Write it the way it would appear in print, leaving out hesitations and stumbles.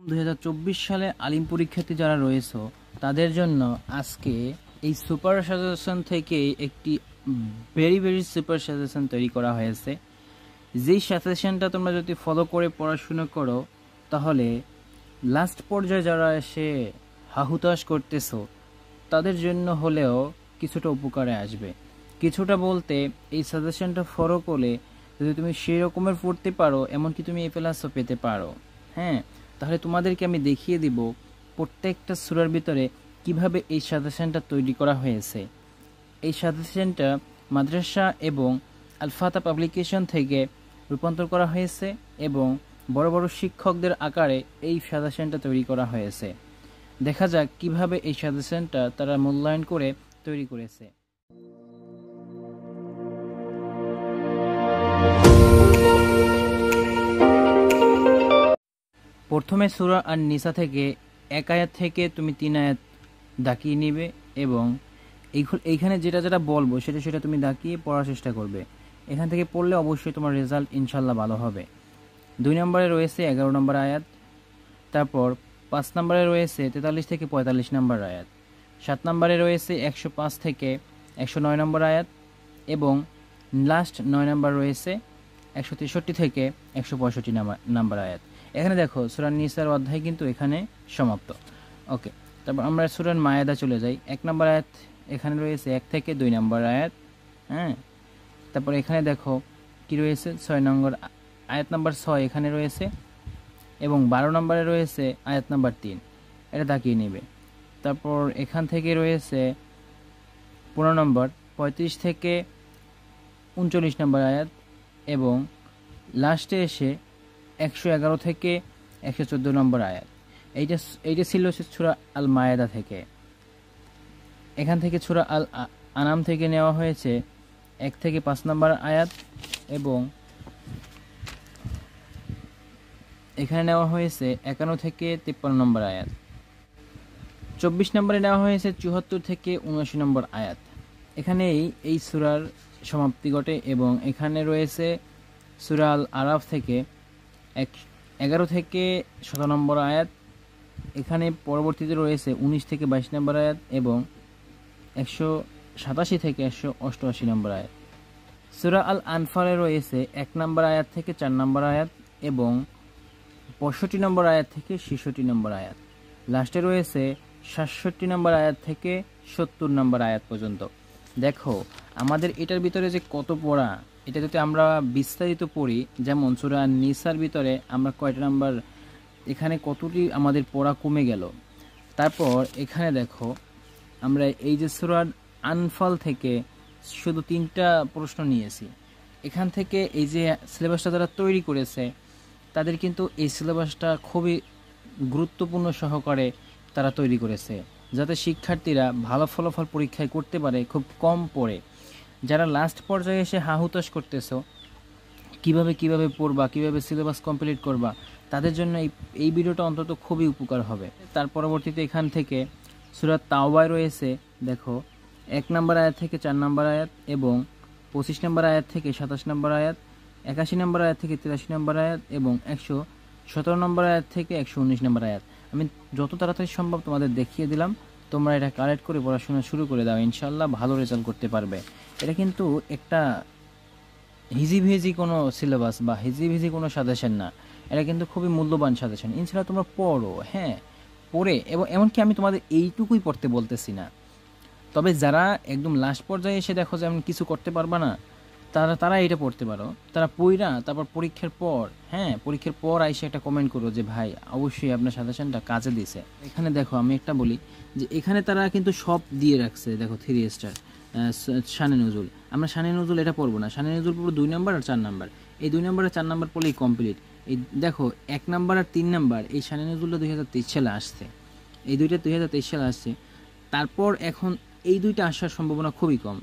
2024 সালে আলিম পরীক্ষার্থী যারা রয়েছে তাদের জন্য আজকে এই সুপার সাজেশন থেকে একটি ভেরি সুপার সাজেশন তৈরি করা হয়েছে। যেই সাজেশনটা তোমরা যদি ফলো করে পড়াশোনা করো তাহলে লাস্ট পর্যায়ে যারা এসে হাহুতাশ করতেছো তাদের জন্য হলেও কিছুটা উপকারে আসবে। কিছুটা বলতে এই সাজেশনটা ফলো করলে যদি তুমি সেই রকমের পড়তে পারো, এমনকি তুমি এ প্লাসও পেতে পারো। হ্যাঁ, তাহলে তোমাদেরকে আমি দেখিয়ে দিব প্রত্যেকটা সূরার ভিতরে কিভাবে এই সাজেশনটা তৈরি করা হয়েছে। এই সাজেশনটা মাদ্রাসা এবং আল ফাতা পাবলিকেশন থেকে রূপান্তর করা হয়েছে এবং বড় বড় শিক্ষকদের আকারে এই সাজেশনটা তৈরি করা হয়েছে। দেখা যাক কিভাবে এই সাজেশনটা তারা মূল্যায়ন করে তৈরি করেছে। প্রথমে সূরা আর নিসা থেকে 1 আয়াত থেকে তুমি 3 আয়াত দাকিয়ে নিবে এবং এইখানে যেটা বলবো সেটা তুমি দাকিয়ে পড়ার চেষ্টা করবে। এখান থেকে পড়লে অবশ্যই তোমার রেজাল্ট ইনশাল্লাহ ভালো হবে। 2 নম্বরে রয়েছে 11 নম্বর আয়াত, তারপর 5 নম্বরে রয়েছে 43 থেকে 45 নম্বর আয়াত, 7 নম্বরে রয়েছে 105 থেকে 109 নম্বর আয়াত এবং লাস্ট 9 নম্বর রয়েছে 163 থেকে 165 নম্বর আয়াত। এখানে দেখো সূরা নিসার অধ্যায় কিন্তু এখানে সমাপ্ত। ওকে, তারপর আমরা সূরা মায়েদা চলে যাই। 1 নম্বর আয়াত এখানে রয়েছে 1 থেকে 2 নম্বর আয়াত। হ্যাঁ, তারপর এখানে দেখো কি রয়েছে 6 নম্বর আয়াত নাম্বার 6 এখানে রয়েছে এবং 12 নম্বরে রয়েছে আয়াত নাম্বার 3, এটা তাকিয়ে নেবে। তারপর এখান থেকে রয়েছে 15 নম্বর 35 থেকে 39 নম্বর আয়াত এবং লাস্টে এসে 111 থেকে 114 নম্বর আয়াত। এইটা ছিল সূরা আল মায়েদা থেকে। এখান থেকে সূরা আল আনাম থেকে নেওয়া হয়েছে 1 থেকে 5 নম্বর আয়াত এবং এখানে নেওয়া হয়েছে 51 থেকে 53 নম্বর আয়াত। 24 নম্বরে নেওয়া হয়েছে 74 থেকে 79 নম্বর আয়াত। এখানেই এই সূরার সমাপ্তি ঘটে এবং এখানে রয়েছে সূরা আল আরাফ থেকে 11 থেকে 17 নম্বর আয়াত। এখানে পরবর্তীতে রয়েছে 19 থেকে 22 নম্বর আয়াত এবং 187 থেকে 188 নম্বর আয়াত। সূরা আল আনফালে রয়েছে 1 নম্বর আয়াত থেকে 4 নম্বর আয়াত এবং 65 নম্বর আয়াত থেকে 66 নম্বর আয়াত। লাস্টে রয়েছে 67 নম্বর আয়াত থেকে 70 নম্বর আয়াত পর্যন্ত। দেখো আমাদের এটার ভিতরে যে কত পড়া, এটা যদি আমরা বিস্তারিত পড়ি, যেমন সূরা নিসার ভিতরে আমরা কয়টা নাম্বার, এখানে কতটি আমাদের পড়া কমে গেল। তারপর এখানে দেখো আমরা এই যে সূরা আনফাল থেকে শুধু 3টা প্রশ্ন নিয়েছি। এখান থেকে এই যে সিলেবাসটা যারা তৈরি করেছে তাদের কিন্তু এই সিলেবাসটা খুবই গুরুত্বপূর্ণ সহকারে তারা তৈরি করেছে, যাতে শিক্ষার্থীরা ভালো ফলাফল পরীক্ষায় করতে পারে খুব কম পড়ে। যারা লাস্ট পর্যায়ে এসে হাহুতাশ করতেছো কিভাবে পড়বা, কিভাবে সিলেবাস কমপ্লিট করবা, তাদের জন্য এই ভিডিওটা অন্তত খুবই উপকার হবে। তার পরবর্তীতে এখান থেকে সূরা তাওবায় রয়েছে দেখো 1 নম্বর আয়াত থেকে 4 নম্বর আয়াত এবং 25 নম্বর আয়াত থেকে 27 নম্বর আয়াত, 81 নম্বর আয়াত থেকে 83 নম্বর আয়াত এবং 117 নম্বর আয়াত থেকে 119 নম্বর আয়াত। আমি যত তাড়াতাড়ি সম্ভব তোমাদের দেখিয়ে দিলাম, তোমরা এটা কালেক্ট করে পড়াশোনা শুরু করে দাও, ইনশাল্লাহ ভালো রেজাল্ট করতে পারবে। এটা কিন্তু একটা হিজিভিজি কোনো সিলেবাস বা হিজিভিজি কোনো সাজেশন না, এটা কিন্তু খুবই মূল্যবান সাজেশন। ইনশাল্লাহ তোমরা পড়ো, হ্যাঁ পড়ে, এবং এমনকি আমি তোমাদের এইটুকুই পড়তে বলতেছি না, তবে যারা একদম লাস্ট পর্যায়ে এসে দেখো যে আমি কিছু করতে পারবা না, তারা এটা পড়তে পারো। তারা পড়া তারপর পরীক্ষার পর আইসে একটা কমেন্ট করো যে ভাই অবশ্যই আপনার সাজেশনটা কাজে দিছে। এখানে দেখো আমি একটা বলি যে এখানে তারা কিন্তু সব দিয়ে রাখছে। দেখো 3 স্টার শানে নজুল, আমরা শানে নজুল এটা পড়বো না, শানে নজুল পড়বো 2 নম্বর আর 4 নম্বর। এই 2 নম্বর আর 4 নম্বর পড়লেই কমপ্লিট। এই দেখো 1 নম্বর আর 3 নম্বর এই শানে নজুলটা 2023 সালে আসছে, এই দুইটা 2023 সালে আসছে। তারপর এখন এই দুইটা আসার সম্ভাবনা খুবই কম।